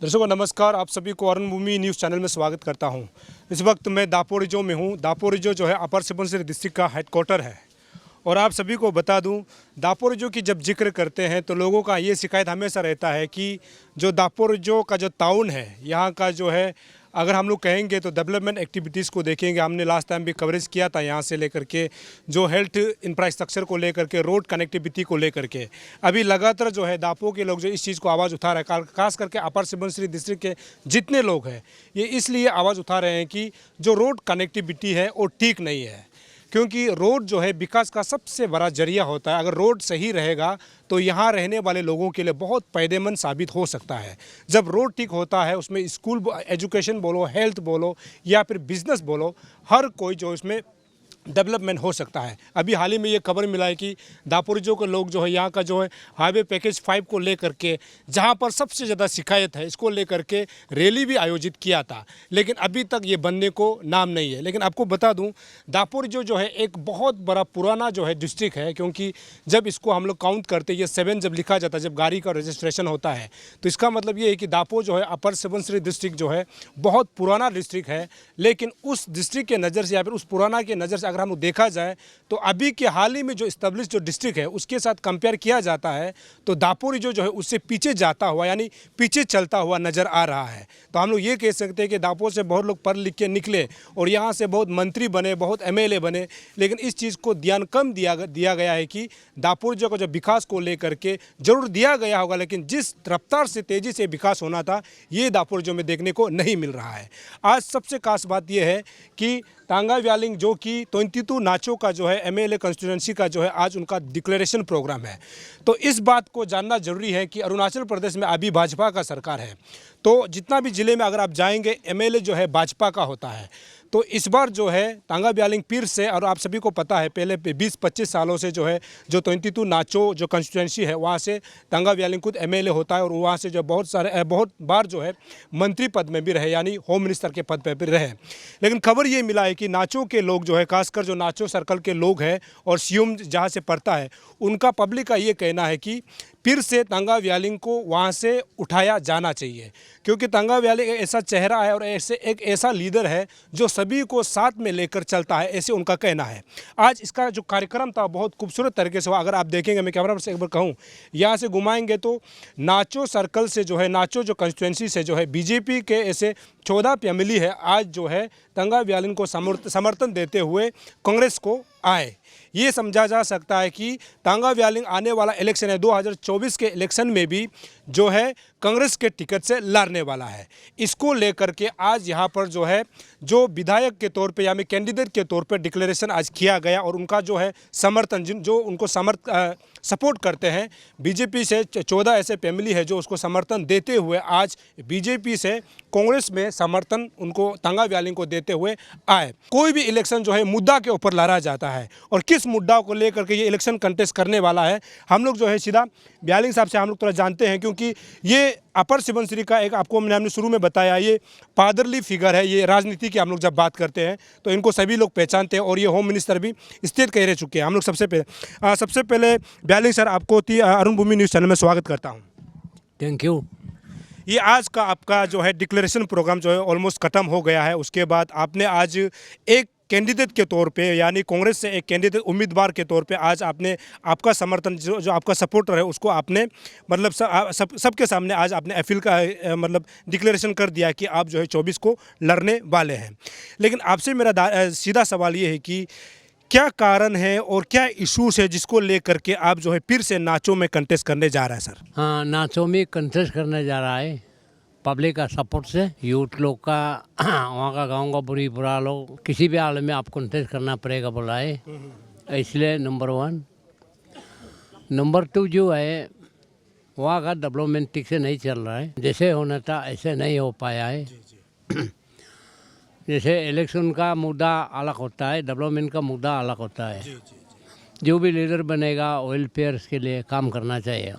दर्शकों नमस्कार, आप सभी को अरुण भूमि न्यूज़ चैनल में स्वागत करता हूं। इस वक्त मैं दापोरिजो में हूं। दापोरिजो जो है अपर सुबनसिरी डिस्ट्रिक्ट का हेडक्वार्टर है। और आप सभी को बता दूं, दापोरिजो की जब जिक्र करते हैं तो लोगों का ये शिकायत हमेशा रहता है कि जो दापोरिजो का जो टाउन है, यहाँ का जो है, अगर हम लोग कहेंगे तो डेवलपमेंट एक्टिविटीज़ को देखेंगे। हमने लास्ट टाइम भी कवरेज किया था यहाँ से लेकर के, जो हेल्थ इंफ्रास्ट्रक्चर को लेकर के, रोड कनेक्टिविटी को लेकर के। अभी लगातार जो है दापो के लोग जो इस चीज़ को आवाज़ उठा रहे हैं, खास करके अपर सुबनसिरी डिस्ट्रिक्ट के जितने लोग हैं, ये इसलिए आवाज़ उठा रहे हैं कि जो रोड कनेक्टिविटी है वो ठीक नहीं है। क्योंकि रोड जो है विकास का सबसे बड़ा जरिया होता है। अगर रोड सही रहेगा तो यहाँ रहने वाले लोगों के लिए बहुत फ़ायदेमंद साबित हो सकता है। जब रोड ठीक होता है, उसमें स्कूल एजुकेशन बोलो, हेल्थ बोलो या फिर बिजनेस बोलो, हर कोई जो इसमें डेवलपमेंट हो सकता है। अभी हाल ही में ये खबर मिला है कि दापोरिजो के लोग जो है यहाँ का जो है हाईवे पैकेज 5 को लेकर के, जहाँ पर सबसे ज़्यादा शिकायत है, इसको लेकर के रैली भी आयोजित किया था, लेकिन अभी तक ये बनने को नाम नहीं है। लेकिन आपको बता दूं, दापोरिजो जो है एक बहुत बड़ा पुराना जो है डिस्ट्रिक्ट है, क्योंकि जब इसको हम लोग काउंट करते हैं, ये 7 जब लिखा जाता है, जब गाड़ी का रजिस्ट्रेशन होता है, तो इसका मतलब ये है कि दापो जो है अपर सुबनसिरी डिस्ट्रिक्ट जो है बहुत पुराना डिस्ट्रिक्ट है। लेकिन उस डिस्ट्रिक्ट के नज़र से या फिर उस पुराना के नज़र से अगर हम लोग देखा जाए तो अभी के हाल ही में जो इस्टेब्लिश जो डिस्ट्रिक्ट है उसके साथ कंपेयर किया जाता है तो दापोरिजो जो है उससे पीछे जाता हुआ, यानी पीछे चलता हुआ नज़र आ रहा है। तो हम लोग ये कह सकते हैं कि दापो से बहुत लोग पढ़ लिख के निकले और यहाँ से बहुत मंत्री बने, बहुत एमएलए बने, लेकिन इस चीज़ को ध्यान कम दिया गया है कि दापोरिजो को जो विकास को लेकर के जरूर दिया गया होगा, लेकिन जिस रफ्तार से तेज़ी से विकास होना था ये दापोरिजो में देखने को नहीं मिल रहा है। आज सबसे खास बात यह है कि तांगा व्यालिंग जो कि 22 नाचो का जो है एमएलए कंस्टिट्यूंसी का जो है आज उनका डिक्लेरेशन प्रोग्राम है। तो इस बात को जानना जरूरी है कि अरुणाचल प्रदेश में अभी भाजपा का सरकार है, तो जितना भी ज़िले में अगर आप जाएंगे एमएलए जो है भाजपा का होता है। तो इस बार जो है तांगा व्यालिंग फिर से, और आप सभी को पता है पहले 20-25 सालों से जो है जो 22 नाचो जो कंस्टिट्यूंसी है वहाँ से तांगा व्यालिंग खुद एमएलए होता है और वहाँ से जो बहुत बार जो है मंत्री पद में भी रहे, यानी होम मिनिस्टर के पद पर भी रहे। लेकिन खबर ये मिला है कि नाचो के लोग जो है, खासकर जो नाचो सर्कल के लोग हैं और सीएम जहाँ से पड़ता है, उनका पब्लिक का ये कहना है कि फिर से तांगा व्यालिंग को वहाँ से उठाया जाना चाहिए, क्योंकि तांगा व्यालिंग एक ऐसा चेहरा है और एक ऐसा लीडर है जो सभी को साथ में लेकर चलता है, ऐसे उनका कहना है। आज इसका जो कार्यक्रम था बहुत खूबसूरत तरीके से हुआ। अगर आप देखेंगे, मैं कैमरा से एक बार कहूँ, यहाँ से घुमाएंगे तो नाचो सर्कल से जो है, नाचो जो कंस्टिट्यूंसी से जो है बीजेपी के ऐसे 14 फैमिली है आज जो है तांगा व्यालिंग को समर्थन देते हुए कांग्रेस को आए। ये समझा जा सकता है कि तांगा व्यालिंग आने वाला इलेक्शन है 2024 के इलेक्शन में भी जो है कांग्रेस के टिकट से लड़ने वाला है। इसको लेकर के आज यहाँ पर जो है जो विधायक के तौर पे यानी कैंडिडेट के तौर पे डिक्लेरेशन आज किया गया और उनका जो है समर्थन, जो उनको सपोर्ट करते हैं बीजेपी से 14 ऐसे फैमिली है जो उसको समर्थन देते हुए आज बीजेपी से कांग्रेस में समर्थन उनको तांगा व्यालिंग को देते हुए आए। कोई भी इलेक्शन जो है मुद्दा के ऊपर लड़ा जाता है और किस मुद्दा को लेकर के ये इलेक्शन कंटेस्ट करने वाला है, हम लोग जो है सीधा व्यालिंग साहब से हम लोग थोड़ा जानते हैं, क्योंकि ये अपर सुबनसिरी का एक, आपको हमने शुरू में बताया, ये फादरली फिगर है। ये राजनीति की हम लोग जब बात करते हैं तो इनको सभी लोग पहचानते हैं और ये होम मिनिस्टर भी स्टेट के रह चुके हैं। हम लोग सबसे पहले व्यालिंग सर, आपको अरुण भूमि न्यूज़ चैनल में स्वागत करता हूँ। Thank you. ये आज का आपका जो है डिक्लेरेशन प्रोग्राम जो है ऑलमोस्ट ख़त्म हो गया है। उसके बाद आपने आज एक कैंडिडेट के तौर पे, यानी कांग्रेस से एक कैंडिडेट उम्मीदवार के तौर पे आज आपने आपका समर्थन, जो आपका सपोर्टर है उसको आपने मतलब सबके सामने आज आपने अपील का मतलब डिक्लेरेशन कर दिया कि आप जो है 24 को लड़ने वाले हैं। लेकिन आपसे मेरा सीधा सवाल ये है कि क्या कारण है और क्या इशूज़ है जिसको लेकर के आप जो है फिर से नाचो में कंटेस्ट करने जा रहा है सर? हाँ, नाचो में कंटेस्ट करने जा रहा है पब्लिक का सपोर्ट से, यूथ लोग का, वहाँ का गांव का बुरा लोग, किसी भी हाल में आप कंटेस्ट करना पड़ेगा बोला है, इसलिए नंबर 1। नंबर 2 जो है वहाँ का डेवलपमेंट ठीक से नहीं चल रहा है, जैसे होना था ऐसे नहीं हो पाया है। जैसे इलेक्शन का मुद्दा अलग होता है, डेवलपमेंट का मुद्दा अलग होता है। जो भी लीडर बनेगा वेलफेयर के लिए काम करना चाहिए।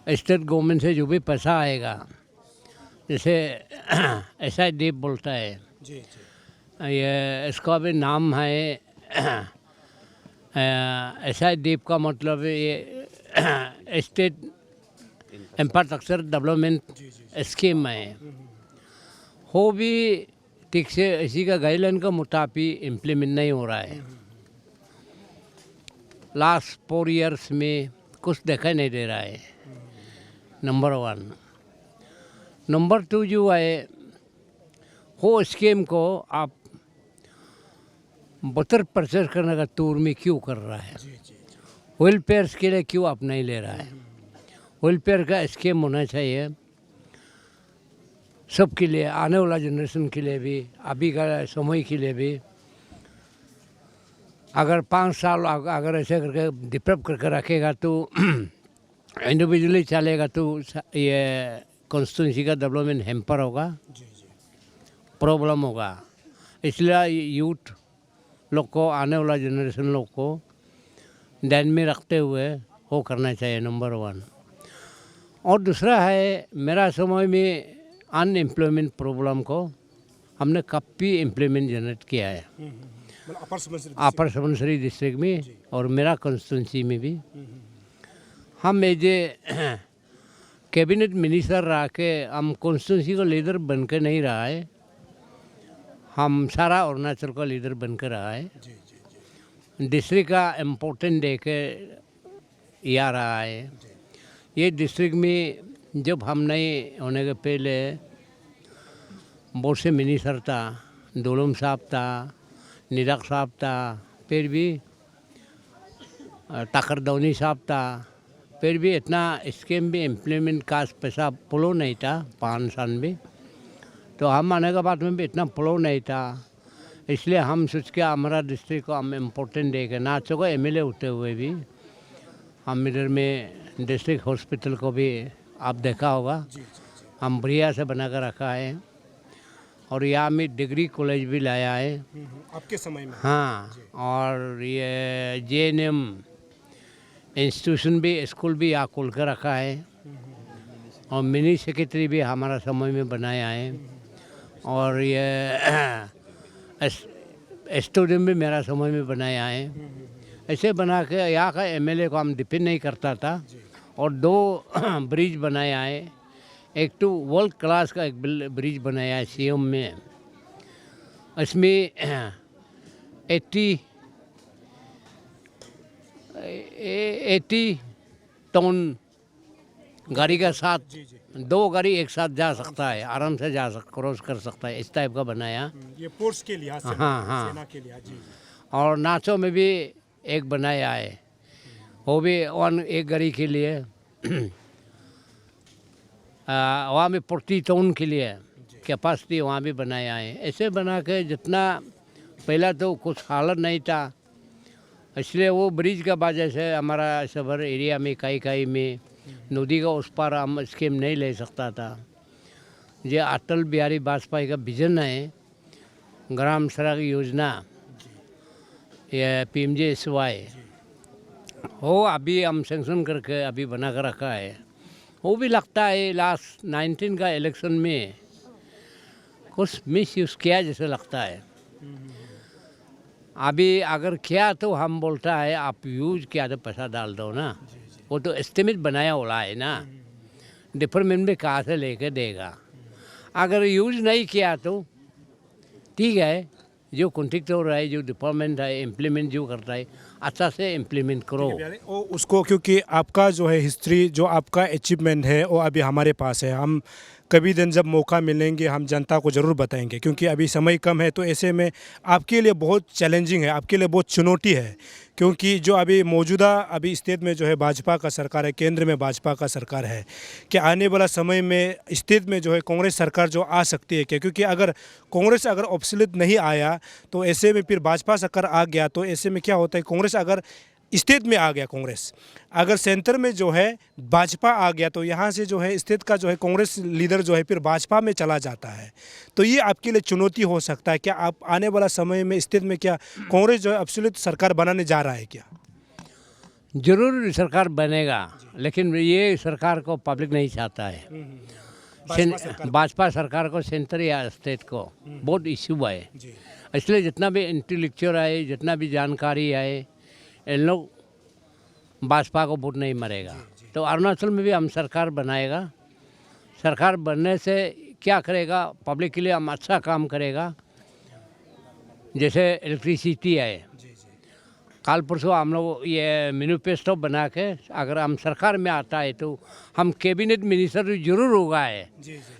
स्टेट गवर्नमेंट से जो भी पैसा आएगा, जैसे ऐसा दीप बोलता है, ये इसका भी नाम है ऐसा दीप का मतलब ये स्टेट इंफ्रास्ट्रक्चर डेवलपमेंट स्कीम है वो भी ठीक से इसी का गाइडलाइन का मुताबिक इम्प्लीमेंट नहीं हो रहा है। लास्ट 4 इयर्स में कुछ दिखाई नहीं दे रहा है, नंबर 1। नंबर 2 जो है वो स्कीम को आप बटर परचेज करने का टूर में क्यों कर रहा है, वेलफेयर के लिए क्यों आप नहीं ले रहा है। वेलफेयर का स्कीम होना चाहिए सबके लिए, आने वाला जनरेशन के लिए भी, अभी का समय के लिए भी। अगर 5 साल अगर ऐसे करके डिवेलप करके रखेगा तो इंडिविजुअली चलेगा तो ये कॉन्स्टिट्यूंसी का डेवलपमेंट हेम्पर होगा, प्रॉब्लम होगा। इसलिए यूथ लोग को, आने वाला जनरेशन लोग को ध्यान में रखते हुए वो करना चाहिए, नंबर 1। और दूसरा है, मेरा समय में अनएम्प्लॉयमेंट प्रॉब्लम को हमने काफ़ी इम्प्लीमेंट जनरेट किया है अपर सुबनसिरी डिस्ट्रिक्ट में और मेरा कॉन्स्टिट्यूंसी में भी। हम एज ए कैबिनेट मिनिस्टर रह के हम कॉन्स्टिट्यूंसी का लीडर बन के नहीं रहा है, हम सारा अरुणाचल का लीडर बन के रहा है। डिस्ट्रिक्ट का इम्पोर्टेंट दे के आ रहा है। ये डिस्ट्रिक्ट में जब हम नहीं होने के पहले बहुत से मिनिस्टर था, दोलम साहब था, निराक साहब था, फिर भी ताकरदौनी साहब था, फिर भी इतना स्कीम भी इम्प्लीमेंट का पैसा फ्लो नहीं था 5 साल में। तो हम आने के बाद में भी इतना फ्लो नहीं था, इसलिए हम सोच के हमारा डिस्ट्रिक्ट को हम इम्पोर्टेंट दे के ना चुका MLA होते हुए भी हम इधर में डिस्ट्रिक्ट हॉस्पिटल को भी आप देखा होगा हम बढ़िया से बना कर रखा है। और यहाँ में डिग्री कॉलेज भी लाया है आपके समय में। हाँ, और ये JNM इंस्टीट्यूशन भी, स्कूल भी यहाँ खोल कर रखा है। और मिनी सेक्रेटरी भी हमारा समय में बनाया है। और ये स्टूडियम भी मेरा समय में बनाया है। ऐसे बना के यहाँ का MLA को हम डिपेंड नहीं करता था। और 2 ब्रिज बनाया है, एक तो वर्ल्ड क्लास का एक ब्रिज बनाया है CM में। इसमें 80 टन गाड़ी का साथ 2 गाड़ी एक साथ जा सकता है, आराम से क्रॉस कर सकता है, इस टाइप का बनाया। ये फोर्स के लिहाज से, हाँ। सेना के लिहाज। जी। और नाचो में भी एक बनाया है, वो भी एक गाड़ी के लिए वहाँ में 40 टन के लिए कैपेसिटी वहाँ भी बनाया है। ऐसे बना के जितना पहला तो कुछ हालत नहीं था, इसलिए वो ब्रिज का वजह से हमारा शहर एरिया में कई में नदी का उस पार हम स्कीम नहीं ले सकता था। ये अटल बिहारी वाजपेयी का विजन है, ग्राम सड़क योजना, ये PMGSY, वो अभी हम सेंक्शन करके अभी बना कर रखा है। वो भी लगता है लास्ट 19 का इलेक्शन में कुछ मिस यूज़ किया जैसे लगता है। अभी अगर किया तो हम बोलता है आप यूज किया तो पैसा डाल दो ना, वो तो एस्टिमेट बनाया हुआ है ना, डिपार्टमेंट में कहाँ से लेके देगा। अगर यूज नहीं किया तो ठीक है, जो कॉन्ट्रैक्ट हो रहा है, जो डिपार्टमेंट है इम्प्लीमेंट जो करता है, अच्छा से इम्प्लीमेंट करो उसको, क्योंकि आपका जो है हिस्ट्री, जो आपका अचीवमेंट है वो अभी हमारे पास है। हम कभी दिन जब मौका मिलेंगे हम जनता को ज़रूर बताएंगे, क्योंकि अभी समय कम है। तो ऐसे में आपके लिए बहुत चैलेंजिंग है, आपके लिए बहुत चुनौती है, क्योंकि जो अभी मौजूदा अभी स्टेट में जो है भाजपा का सरकार है, केंद्र में भाजपा का सरकार है। कि आने वाला समय में स्टेट में जो है कांग्रेस सरकार जो आ सकती है क्या? क्योंकि अगर कांग्रेस अगर ऑब्सोल्यूट नहीं आया तो ऐसे में फिर भाजपा सरकार आ गया तो ऐसे में क्या होता है, कांग्रेस अगर स्टेट में आ गया, कांग्रेस अगर सेंटर में जो है भाजपा आ गया तो यहाँ से जो है स्टेट का जो है कांग्रेस लीडर जो है फिर भाजपा में चला जाता है। तो ये आपके लिए चुनौती हो सकता है क्या? आप आने वाला समय में स्टेट में क्या कांग्रेस जो है एब्सोल्यूट सरकार बनाने जा रहा है क्या? जरूर सरकार बनेगा, लेकिन ये सरकार को पब्लिक नहीं चाहता है। भाजपा सरकार को सेंटर या स्टेट को बहुत इश्यू है, इसलिए जितना भी इंटेलेक्चुअल है, जितना भी जानकारी है, इन लोग भाजपा को वोट नहीं मरेगा। तो अरुणाचल में भी हम सरकार बनाएगा, सरकार बनने से क्या करेगा, पब्लिक के लिए हम अच्छा काम करेगा। जैसे इलेक्ट्रिसिटी है, कल परसों हम लोग ये मैनिफेस्टो बना के अगर हम सरकार में आता है तो हम कैबिनेट मिनिस्टर जरूर होगा है।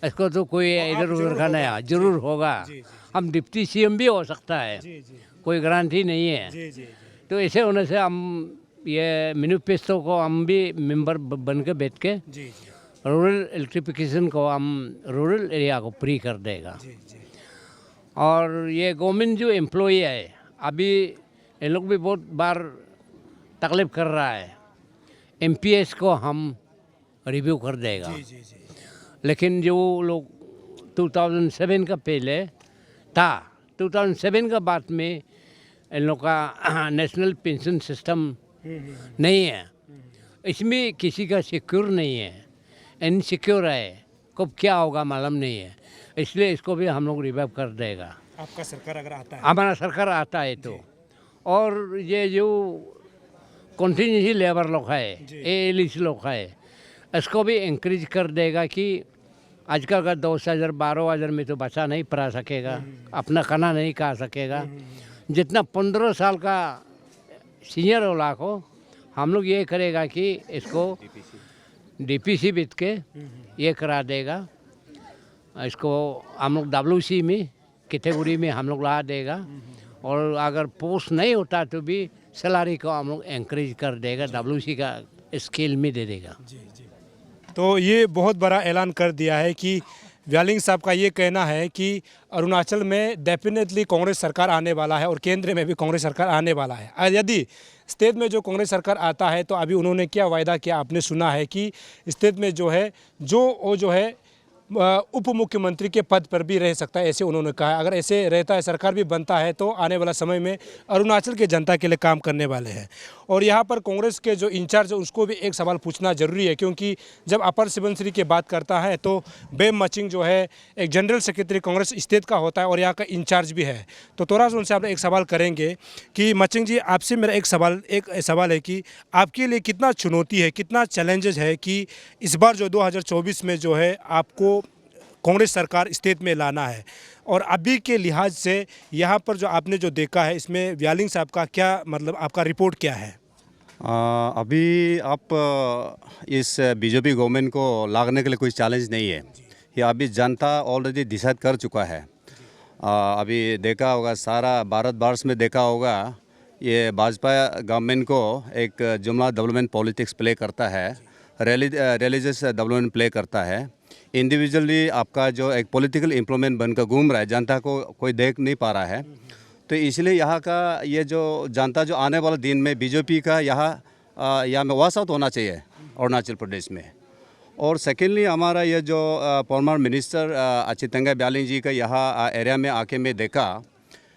इसको तो कोई इधर उधर का नहीं, जरूर होगा। हम डिप्टी सीएम भी हो सकता है, कोई गारंटी नहीं है। तो ऐसे होने से हम ये मैनिफेस्टो को हम भी मेंबर बन के बैठ के रूरल इलेक्ट्रिफिकेशन को हम रूरल एरिया को फ्री कर देगा। और ये गवर्नमेंट जो एम्प्लॉई है, अभी इन लोग भी बहुत बार तकलीफ कर रहा है। एमपीएस को हम रिव्यू कर देगा। लेकिन जो लोग 2007 का पहले था, 2007 का बाद में इन लोग का नेशनल पेंशन सिस्टम नहीं है। इसमें किसी का सिक्योर नहीं है, इनसिक्योर है, कब क्या होगा मालूम नहीं है। इसलिए इसको भी हम लोग रिवाइव कर देगा। आपका सरकार अगर आता है, हमारा सरकार आता है तो। और ये जो कंटिन्यूसी लेबर लोग है, एलिस लोग है, इसको भी इंक्रीज कर देगा कि आजकल का 10,000 12,000 में तो बच्चा नहीं पढ़ा सकेगा, अपना खाना नहीं खा सकेगा। जितना 15 साल का सीनियर वाला को हम लोग ये करेगा कि इसको डीपीसी बीत के ये करा देगा। इसको हम लोग WC में कैटेगरी में हम लोग ला देगा। और अगर पोस्ट नहीं होता तो भी सैलरी को हम लोग इंक्रीज कर देगा, WC का स्केल में दे देगा। तो ये बहुत बड़ा ऐलान कर दिया है कि व्यालिंग साहब का ये कहना है कि अरुणाचल में डेफिनेटली कांग्रेस सरकार आने वाला है और केंद्र में भी कांग्रेस सरकार आने वाला है। और यदि स्टेट में जो कांग्रेस सरकार आता है तो अभी उन्होंने क्या वायदा किया आपने सुना है कि स्टेट में जो है वो जो है उप मुख्यमंत्री के पद पर भी रह सकता है, ऐसे उन्होंने कहा है। अगर ऐसे रहता है, सरकार भी बनता है, तो आने वाला समय में अरुणाचल के जनता के लिए काम करने वाले हैं। और यहाँ पर कांग्रेस के जो इंचार्ज है उसको भी एक सवाल पूछना जरूरी है, क्योंकि जब अपर सुबनसिरी की बात करता है तो बेम मचिंग जो है एक जनरल सेक्रेटरी कांग्रेस स्टेट का होता है और यहाँ का इंचार्ज भी है। तो थोड़ा सा उनसे आप एक सवाल करेंगे कि मचिंग जी, आपसे मेरा एक सवाल है कि आपके लिए कितना चुनौती है, कितना चैलेंजेस है कि इस बार जो 2024 में जो है आपको कांग्रेस सरकार स्टेट में लाना है, और अभी के लिहाज से यहाँ पर जो आपने जो देखा है इसमें व्यालिंग साहब का क्या मतलब, आपका रिपोर्ट क्या है? अभी आप इस बीजेपी गवर्नमेंट को लाने के लिए कोई चैलेंज नहीं है। ये अभी जनता ऑलरेडी डिसाइड कर चुका है। अभी देखा होगा, सारा भारतवर्ष में देखा होगा, ये भाजपा गवर्नमेंट को एक जुमला डेवलपमेंट पॉलिटिक्स प्ले करता है, रिलीजियस डेवलपमेंट प्ले करता है। इंडिविजुअली आपका जो एक पॉलिटिकल इम्प्लॉयमेंट बनकर घूम रहा है, जनता को कोई देख नहीं पा रहा है। तो इसलिए यहाँ का ये जो जनता जो आने वाले दिन में बीजेपी का यहाँ में वॉश आउट होना चाहिए अरुणाचल प्रदेश में। और सेकेंडली हमारा ये जो फॉर्मर मिनिस्टर अचितंगा ब्यालिंग जी का यहाँ एरिया में आके मैं देखा,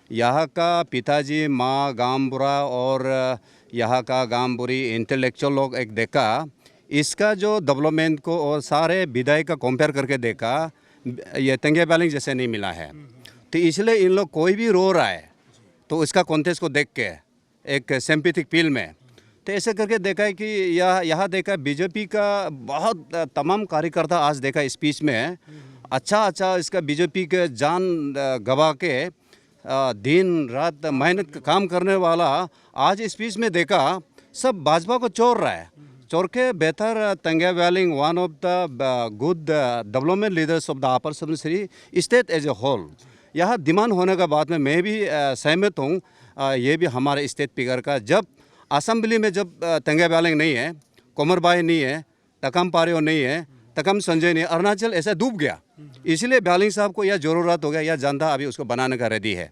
यहाँ का पिताजी, माँ, गामबुरा और यहाँ का गामबुरी इंटेलेक्चुअल लोग एक देखा, इसका जो डेवलपमेंट को और सारे विधायक का कंपेयर करके देखा, ये तंगे ब्यालिंग जैसे नहीं मिला है। तो इसलिए इन लोग कोई भी रो रहा है तो इसका कॉन्टेक्स्ट को देख के एक सिंपैथिक फील में, तो ऐसे करके देखा है कि यहाँ देखा बीजेपी का बहुत तमाम कार्यकर्ता आज देखा स्पीच में अच्छा इसका बीजेपी के जान गवा के दिन रात मेहनत काम करने वाला आज स्पीच में देखा सब भाजपा को छोड़ रहा है। छोड़ के बेहतर Tange Byaling one of the good development leaders of the upper Subansiri state as a whole, यह डिमांड होने के बाद में मैं भी सहमत हूँ। ये भी हमारे स्टेट फिगर का, जब असेंबली में जब तंगे ब्यालिंग नहीं है, कोमर बाई नहीं है, तकम पारियो नहीं है, तकम संजय नहीं है, अरुणाचल ऐसा डूब गया। इसलिए ब्यालिंग साहब को यह ज़रूरत हो गया, यह जनता अभी उसको बनाने का रेडी है।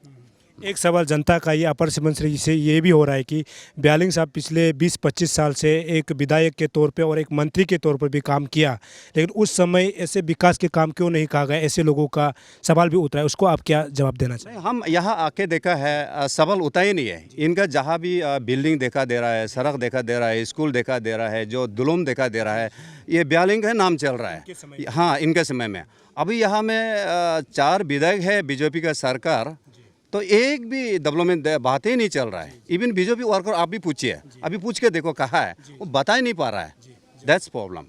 एक सवाल जनता का ये अपर सुबनसिरी से ये भी हो रहा है कि ब्यालिंग साहब पिछले 20-25 साल से एक विधायक के तौर पे और एक मंत्री के तौर पर भी काम किया, लेकिन उस समय ऐसे विकास के काम क्यों नहीं कहा गया, ऐसे लोगों का सवाल भी उतरा है, उसको आप क्या जवाब देना चाहिए? हम यहाँ आके देखा है, सवाल उतना ही नहीं है। इनका जहाँ भी बिल्डिंग देखा दे रहा है, सड़क देखा दे रहा है, स्कूल देखा दे रहा है, जो दुलुम देखा दे रहा है, ये ब्यालिंग का नाम चल रहा है। हाँ, इनके समय में अभी यहाँ में 4 विधायक है बीजेपी का सरकार, तो एक भी डेवलपमेंट बात ही नहीं चल रहा है। इवन बीजेपी वर्कर आप भी पूछिए, अभी पूछ के देखो कहाँ है, वो बता ही नहीं पा रहा है। That's problem.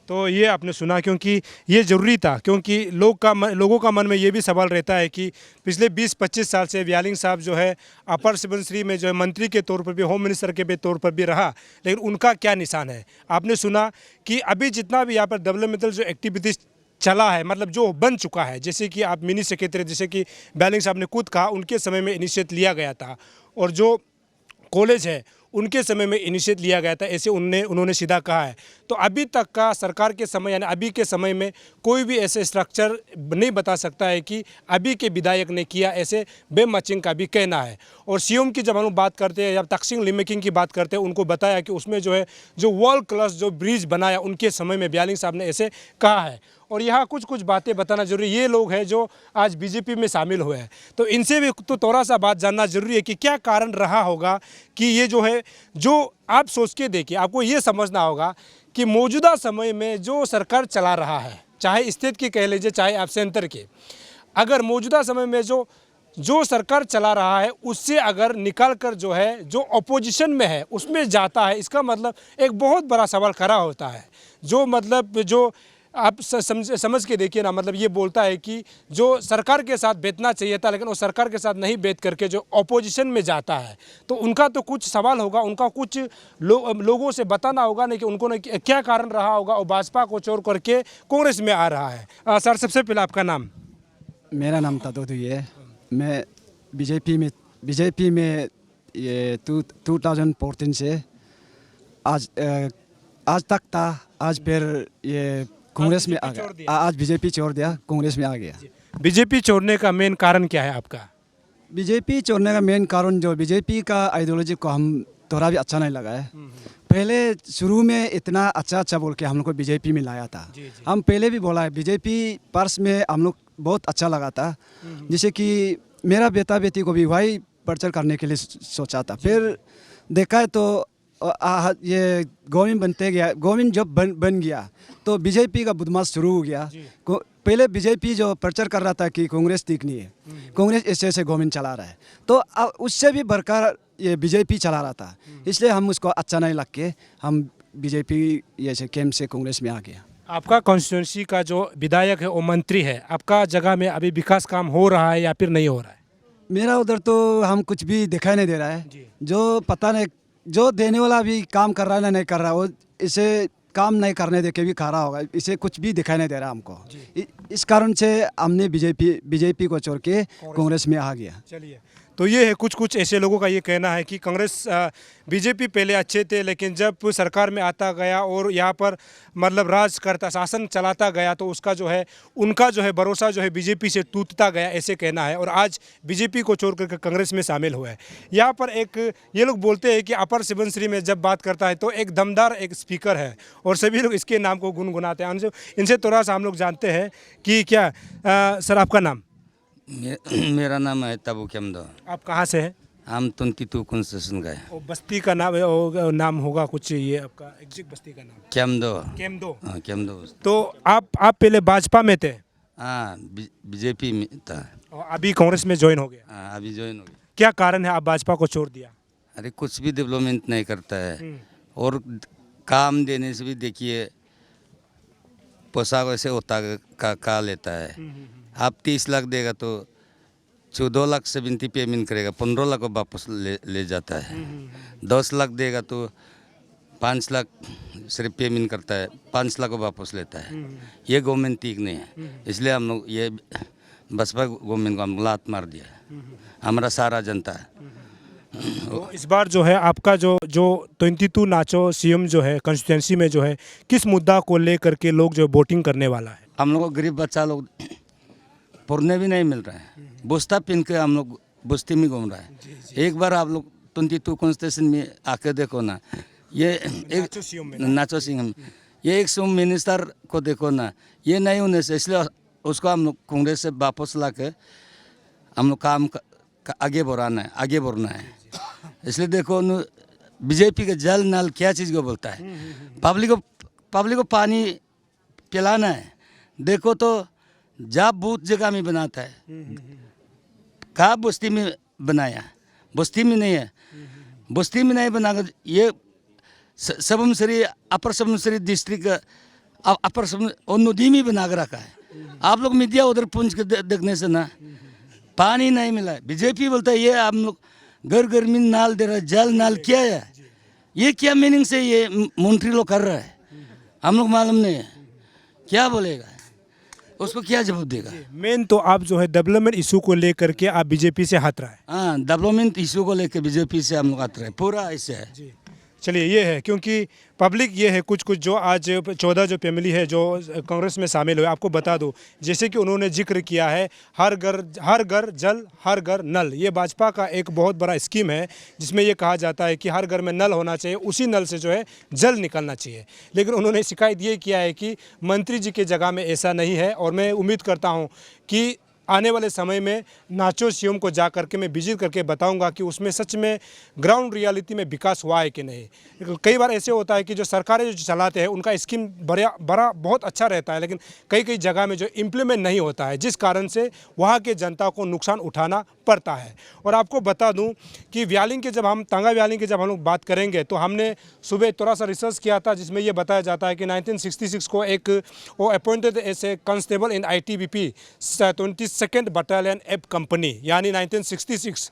तो ये आपने सुना, क्योंकि ये ज़रूरी था, क्योंकि लोगों का मन में ये भी सवाल रहता है कि पिछले 20-25 साल से व्यालिंग साहब जो है अपर सुबनसिरी में जो है मंत्री के तौर पर भी, होम मिनिस्टर के भी तौर पर भी रहा, लेकिन उनका क्या निशान है। आपने सुना कि अभी जितना भी यहाँ पर डेवलपमेंटल जो एक्टिविटीज़ चला है, मतलब जो बन चुका है, जैसे कि आप मिनी सेक्रेटरी, जैसे कि व्यालिंग साहब ने खुद कहा उनके समय में इनिशिएट लिया गया था, और जो कॉलेज है उनके समय में इनिशिएट लिया गया था, ऐसे उन्होंने सीधा कहा है। तो अभी तक का सरकार के समय, यानी अभी के समय में कोई भी ऐसे स्ट्रक्चर नहीं बता सकता है कि अभी के विधायक ने किया, ऐसे बेमचिंग का भी कहना है। और सीएम की जब हम बात करते हैं या तकसिंग लिमेकिंग की बात करते हैं, उनको बताया कि उसमें जो है जो वर्ल्ड क्लास जो ब्रिज बनाया उनके समय में व्यालिंग साहब ने ऐसे कहा है। और यहाँ कुछ बातें बताना जरूरी, ये लोग हैं जो आज बीजेपी में शामिल हुए हैं, तो इनसे भी तो थोड़ा सा बात जानना जरूरी है कि क्या कारण रहा होगा कि ये जो है, जो आप सोच के देखिए, आपको ये समझना होगा कि मौजूदा समय में जो सरकार चला रहा है, चाहे स्टेट की कह लीजिए चाहे आप सेंटर के, अगर मौजूदा समय में जो सरकार चला रहा है उससे अगर निकाल कर जो है जो अपोजिशन में है उसमें जाता है, इसका मतलब एक बहुत बड़ा सवाल खड़ा होता है। जो मतलब जो आप समझ के देखिए ना, मतलब ये बोलता है कि जो सरकार के साथ बैठना चाहिए था लेकिन वो सरकार के साथ नहीं बैठ करके जो अपोजिशन में जाता है, तो उनका तो कुछ सवाल होगा, उनका कुछ लोगों से बताना होगा नहीं कि उनको ने क्या कारण रहा होगा और भाजपा को छोड़ करके कांग्रेस में आ रहा है। सर, सबसे पहले आपका नाम? मेरा नाम तादोदुई है। मैं बीजेपी में ये 2014 से आज तक था। आज फिर ये कांग्रेस में आ गया। आज बीजेपी छोड़ दिया, कांग्रेस में आ गया। बीजेपी छोड़ने का मेन कारण क्या है आपका? बीजेपी छोड़ने का मेन कारण जो बीजेपी का आइडियोलॉजी को हम थोड़ा भी अच्छा नहीं लगा है। पहले शुरू में इतना अच्छा बोल के हम लोग को बीजेपी में लाया था। हम पहले भी बोला है, बीजेपी पर्स में हम लोग बहुत अच्छा लगा था। जैसे कि मेरा बेटा बेटी को भी वही प्रचार करने के लिए सोचा था। फिर देखा है तो ये गवर्नमेंट बनते गया, गवर्नमेंट जब बन गया तो बीजेपी का बदमाश शुरू हो गया। पहले बीजेपी जो प्रचार कर रहा था कि कांग्रेस ठीक नहीं है, कांग्रेस ऐसे गवर्नमेंट चला रहा है, तो उससे भी बढ़कर ये बीजेपी चला रहा था। इसलिए हम उसको अच्छा नहीं लग के हम बीजेपी जैसे कैंप से कांग्रेस में आ गया। आपका कॉन्स्टिट्यूंसी का जो विधायक है वो मंत्री है, आपका जगह में अभी विकास काम हो रहा है या फिर नहीं हो रहा है? मेरा उधर तो हम कुछ भी दिखाई नहीं दे रहा है। जो पता नहीं, जो देने वाला भी काम कर रहा है ना नहीं कर रहा, वो इसे काम नहीं करने दे के भी खा रहा होगा। इसे कुछ भी दिखाई नहीं दे रहा हमको। इस कारण से हमने बीजेपी को छोड़ के कांग्रेस में आ गया। चलिए, तो ये है कुछ ऐसे लोगों का ये कहना है कि कांग्रेस बीजेपी पहले अच्छे थे, लेकिन जब सरकार में आता गया और यहाँ पर मतलब राज करता, शासन चलाता गया, तो उसका जो है उनका जो है भरोसा जो है बीजेपी से टूटता गया, ऐसे कहना है। और आज बीजेपी को छोड़ करके कांग्रेस में शामिल हुआ है। यहाँ पर एक ये लोग बोलते हैं कि अपर सुबनसिरी में जब बात करता है तो एक दमदार एक स्पीकर है और सभी लोग इसके नाम को गुनगुनाते हैं। इनसे थोड़ा सा हम लोग जानते हैं कि क्या सर आपका नाम? मेरा नाम है तबू केमदो। आप कहाँ से हैं? हम 22 कंस्ट्रक्शन का है। और बस्ती का नाम होगा कुछ, ये आपका एग्जैक्ट बस्ती का नाम? केमदो। केमदो। हाँ, केमदो। तो आप पहले भाजपा में थे? हाँ, बीजेपी में था। और अभी कांग्रेस में ज्वाइन हो गया? हाँ, अभी ज्वाइन हो गया। क्या कारण है आप भाजपा को छोड़ दिया? अरे कुछ भी डेवलपमेंट नहीं करता है, और काम देने से भी देखिए पोशाक वैसे होता का लेता है। आप 30 लाख देगा तो 14 लाख 70 पेमेंट करेगा, 15 लाख को वापस ले जाता है। 10 लाख देगा तो 5 लाख सिर्फ पेमेंट करता है, 5 लाख को वापस लेता है। ये गवर्नमेंट ठीक नहीं है, इसलिए हम लोग ये बसपा गवर्नमेंट को हम लात मार दिया, हमारा सारा जनता है। तो इस बार जो है आपका जो 22 नाचो सीएम जो है कॉन्स्टिट्यूंसी में जो है किस मुद्दा को लेकर के लोग जो वोटिंग करने वाला है? हम लोग को गरीब बच्चा लोग पढ़ने भी नहीं मिल रहा है, बस्ता पहन के हम लोग बस्ती में घूम रहा है। एक बार आप लोग 22 कॉन्स्टिट्यूशन में आके देखो ना, ये एक नाचो सिंह, ये एक मिनिस्टर को देखो ना, ये नहीं होने से, इसलिए उसको हम लोग कांग्रेस से वापस ला के हम लोग काम आगे बढ़ना है। इसलिए देखो बीजेपी का जल नल क्या चीज़ को बोलता है, पब्लिक को पानी पिलाना है। देखो तो जब बूथ जगह में बनाता है, कहाँ बस्ती में बनाया? बस्ती में नहीं है, बस्ती में नहीं बनाकर ये सबमसरी अपर सबमसरी डिस्ट्रिक्ट अपर और नदी में बना के रखा है। आप लोग मीडिया उधर पूंछ के देखने से ना पानी नहीं मिला है। बीजेपी बोलता है ये आप लोग घर घर में नाल दे रहा है, जल नाल क्या है, ये क्या मीनिंग से ये मंत्री लोग कर रहा है, हम लोग मालूम नहीं है। क्या बोलेगा, उसको क्या जवाब देगा? मेन तो आप जो है डेवलपमेंट इशू को लेकर के आप बीजेपी से हट रहा है। हाँ, डेवलपमेंट इशू को लेकर बीजेपी से हम लोग आते रहे, पूरा ऐसे है। चलिए ये है, क्योंकि पब्लिक ये है कुछ जो आज 14 जो फैमिली है जो कांग्रेस में शामिल हुए, आपको बता दूं जैसे कि उन्होंने जिक्र किया है हर घर जल हर घर नल। ये भाजपा का एक बहुत बड़ा स्कीम है जिसमें ये कहा जाता है कि हर घर में नल होना चाहिए, उसी नल से जो है जल निकलना चाहिए। लेकिन उन्होंने शिकायत ये किया है कि मंत्री जी के जगह में ऐसा नहीं है, और मैं उम्मीद करता हूँ कि आने वाले समय में नाचो सीएम को जा करके मैं विजिट करके बताऊंगा कि उसमें सच में ग्राउंड रियलिटी में विकास हुआ है कि नहीं। कई बार ऐसे होता है कि जो सरकारें जो चलाते हैं उनका स्कीम बड़ा बहुत अच्छा रहता है, लेकिन कई कई जगह में जो इम्प्लीमेंट नहीं होता है, जिस कारण से वहाँ के जनता को नुकसान उठाना पड़ता है। और आपको बता दूँ कि व्यालिंग के तांगा व्यालिंग की जब हम लोग बात करेंगे तो हमने सुबह थोड़ा सा रिसर्च किया था, जिसमें ये बताया जाता है कि 1966 को एक वो appointed as a constable in ITBP 22nd battalion एप कंपनी, यानी 1966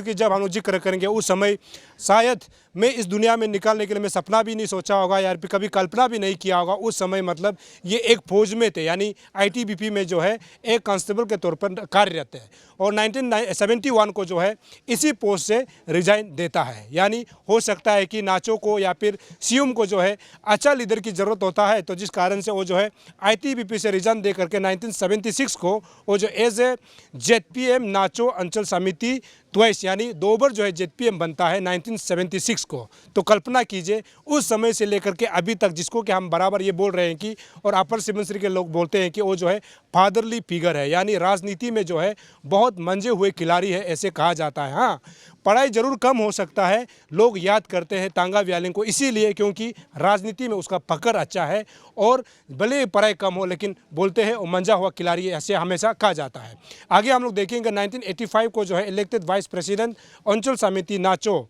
की जब हम लोग जिक्र करेंगे उस समय शायद मैं इस दुनिया में निकालने के लिए मैं सपना भी नहीं सोचा होगा यार, कभी कल्पना भी नहीं किया होगा। उस समय मतलब ये एक फौज में थे, यानी ITBP में जो है एक कांस्टेबल के तौर पर कार्यरत है, और 1971 को जो है इसी पोस्ट से रिजाइन देता है। यानी हो सकता है कि नाचो को या फिर सीएम को जो है अच्छा लीडर की ज़रूरत होता है, तो जिस कारण से वो जो है ITBP से रिजाइन दे करके 1976 को वो जो एज ए ZPM नाचो अंचल समिति ट्वाइस, यानी 2 बार जो है ZPM बनता है 1976 को। तो कल्पना कीजिए उस समय से लेकर के अभी तक, जिसको कि हम बराबर ये बोल रहे हैं कि, और अपर सुबनसिरी के लोग बोलते हैं कि वो जो है फादरली फिगर है, यानी राजनीति में जो है बहुत मंजे हुए खिलाड़ी है, ऐसे कहा जाता है। हाँ, पढ़ाई जरूर कम हो सकता है, लोग याद करते हैं तांगा व्यालिंग को इसीलिए क्योंकि राजनीति में उसका पकड़ अच्छा है, और भले पढ़ाई कम हो लेकिन बोलते हैं वो मंजा हुआ खिलाड़ी है, ऐसे हमेशा कहा जाता है। आगे हम लोग देखेंगे 1985 को जो है इलेक्टेड वाइस प्रेसिडेंट अंचल समिति नाचो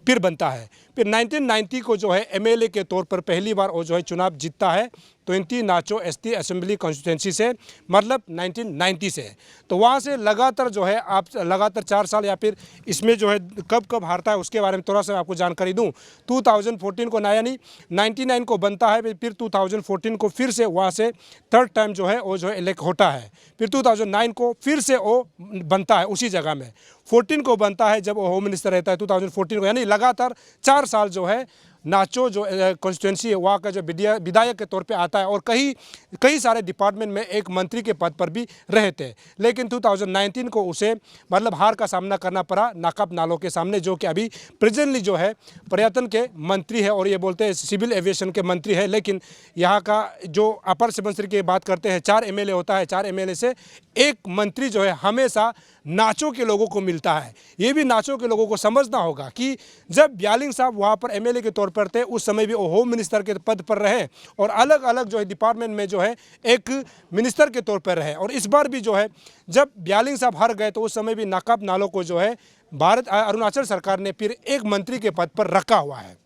फिर बनता है। फिर 1990 को जो है MLA के तौर पर पहली बार वो जो है चुनाव जीतता है 20 नाचो ST असेंबली कॉन्स्टिट्यूंसी से, मतलब 1990 से। तो वहाँ से लगातार जो है आप लगातार 4 साल, या फिर इसमें जो है कब हारता है उसके बारे में थोड़ा सा आपको जानकारी दूँ। 2014 को यानी 99 को बनता है, फिर 2014 को फिर से वहाँ से 3rd टाइम जो है वो जो है इलेक्ट होता है। फिर 2009 को फिर से वो बनता है उसी जगह में। 14 को बनता है जब वो होम मिनिस्टर रहता है 2014 को, यानी लगातार 4 साल जो है नाचो जो कॉन्स्टिट्यूंसी है वहाँ का जो विधायक के तौर पे आता है, और कई सारे डिपार्टमेंट में एक मंत्री के पद पर भी रहे थे। लेकिन 2019 को उसे मतलब हार का सामना करना पड़ा नाकब नालो के सामने, जो कि अभी प्रेजेंटली जो है पर्यटन के मंत्री है, और ये बोलते हैं सिविल एविएशन के मंत्री है। लेकिन यहाँ का जो अपर सुबनसिरी की बात करते हैं 4 MLA होता है, 4 MLA से एक मंत्री जो है हमेशा नाचो के लोगों को मिलता है। ये भी नाचो के लोगों को समझना होगा कि जब व्यालिंग साहब वहाँ पर MLA के तौर पर थे उस समय भी वो होम मिनिस्टर के पद पर रहे, और अलग अलग जो है डिपार्टमेंट में जो है एक मिनिस्टर के तौर पर रहे। और इस बार भी जो है जब व्यालिंग साहब हार गए तो उस समय भी नाकब नालो को जो है अरुणाचल सरकार ने फिर एक मंत्री के पद पर रखा हुआ है।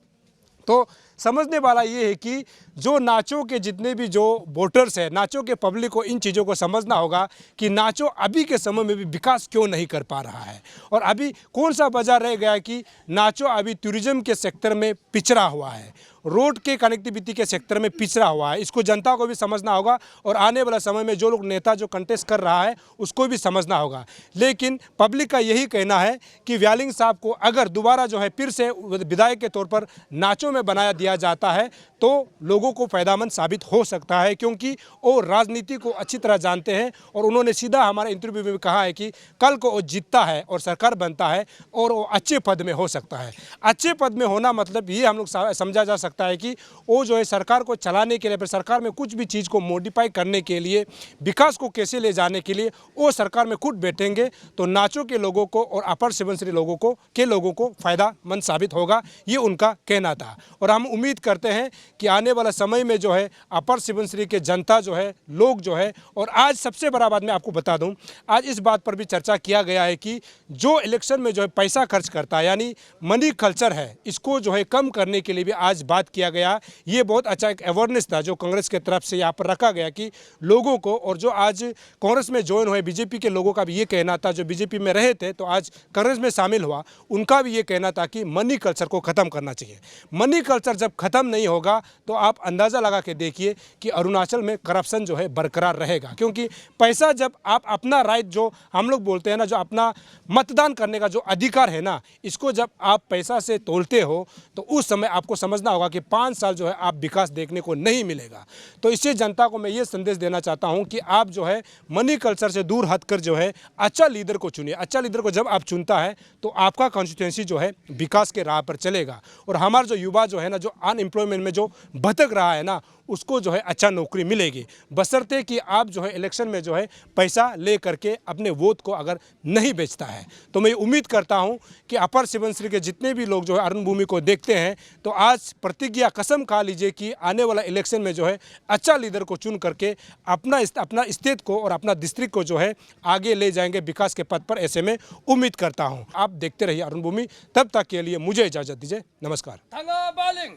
तो समझने वाला ये है कि जो नाचो के जितने भी जो वोटर्स हैं, नाचो के पब्लिक को इन चीज़ों को समझना होगा कि नाचो अभी के समय में भी विकास क्यों नहीं कर पा रहा है, और अभी कौन सा वजह रह गया कि नाचो अभी टूरिज्म के सेक्टर में पिछड़ा हुआ है, रोड के कनेक्टिविटी के सेक्टर में पिछड़ा हुआ है। इसको जनता को भी समझना होगा, और आने वाला समय में जो लोग नेता जो कंटेस्ट कर रहा है उसको भी समझना होगा। लेकिन पब्लिक का यही कहना है कि व्यालिंग साहब को अगर दोबारा जो है फिर से विधायक के तौर पर नाचो में बनाया दिया जाता है तो लोगों को फ़ायदामंद साबित हो सकता है, क्योंकि वो राजनीति को अच्छी तरह जानते हैं। और उन्होंने सीधा हमारे इंटरव्यू में भी कहा है कि कल को वो जीतता है और सरकार बनता है और वो अच्छे पद में हो सकता है। अच्छे पद में होना मतलब ये हम लोग समझा जा सकता है कि वो जो है सरकार को चलाने के लिए, फिर सरकार में कुछ भी चीज़ को मॉडिफाई करने के लिए, विकास को कैसे ले जाने के लिए वो सरकार में खुद बैठेंगे तो नाचो के लोगों को और अपर सुबनसिरी लोगों को फ़ायदामंद साबित होगा, ये उनका कहना था। और हम उम्मीद करते हैं कि आने वाला समय में जो है अपर सुबनसिरी के जनता जो है, लोग जो है, और आज सबसे बड़ा बात मैं आपको बता दूं, आज इस बात पर भी चर्चा किया गया है कि जो इलेक्शन में जो है पैसा खर्च करता है, यानी मनी कल्चर है, इसको जो है कम करने के लिए भी आज बात किया गया। ये बहुत अच्छा एक अवेयरनेस था जो कांग्रेस की तरफ से यहाँ पर रखा गया कि लोगों को, और जो आज कांग्रेस में ज्वाइन हुए बीजेपी के लोगों का भी ये कहना था, जो बीजेपी में रहे थे तो आज कांग्रेस में शामिल हुआ, उनका भी ये कहना था कि मनी कल्चर को ख़त्म करना चाहिए। मनी कल्चर जब ख़त्म नहीं होगा तो आप अंदाज़ा लगा के देखिए कि अरुणाचल में करप्शन जो है बरकरार रहेगा, क्योंकि पैसा जब आप अपना राइट, जो हम लोग बोलते हैं ना, जो अपना मतदान करने का जो अधिकार है ना, इसको जब आप पैसा से तोलते हो तो उस समय आपको समझना होगा कि 5 साल जो है आप विकास देखने को नहीं मिलेगा। तो इससे जनता को मैं ये संदेश देना चाहता हूँ कि आप जो है मनी कल्चर से दूर हटकर जो है अच्छा लीडर को चुनिए। अच्छा लीडर को जब आप चुनता है तो आपका कॉन्स्टिट्यूंसी जो है विकास के राह पर चलेगा, और हमारा जो युवा जो है ना, जो अनएम्प्लॉयमेंट में जो भटक रहा है ना, उसको जो है अच्छा नौकरी मिलेगी, बशर्ते कि आप जो है इलेक्शन में जो है पैसा ले करके अपने वोट को अगर नहीं बेचता है। तो मैं उम्मीद करता हूं कि अपर सुबनसिरी के जितने भी लोग जो है अरुण भूमि को देखते हैं तो आज प्रतिज्ञा कसम खा लीजिए कि आने वाला इलेक्शन में जो है अच्छा लीडर को चुन करके अपना स्टेट को और अपना डिस्ट्रिक्ट को जो है आगे ले जाएंगे विकास के पथ पर, ऐसे में उम्मीद करता हूँ। आप देखते रहिए अरुण भूमि, तब तक के लिए मुझे इजाज़त दीजिए। नमस्कार। Tanga Baling,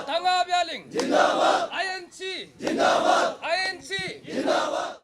Tanga Baling, INC,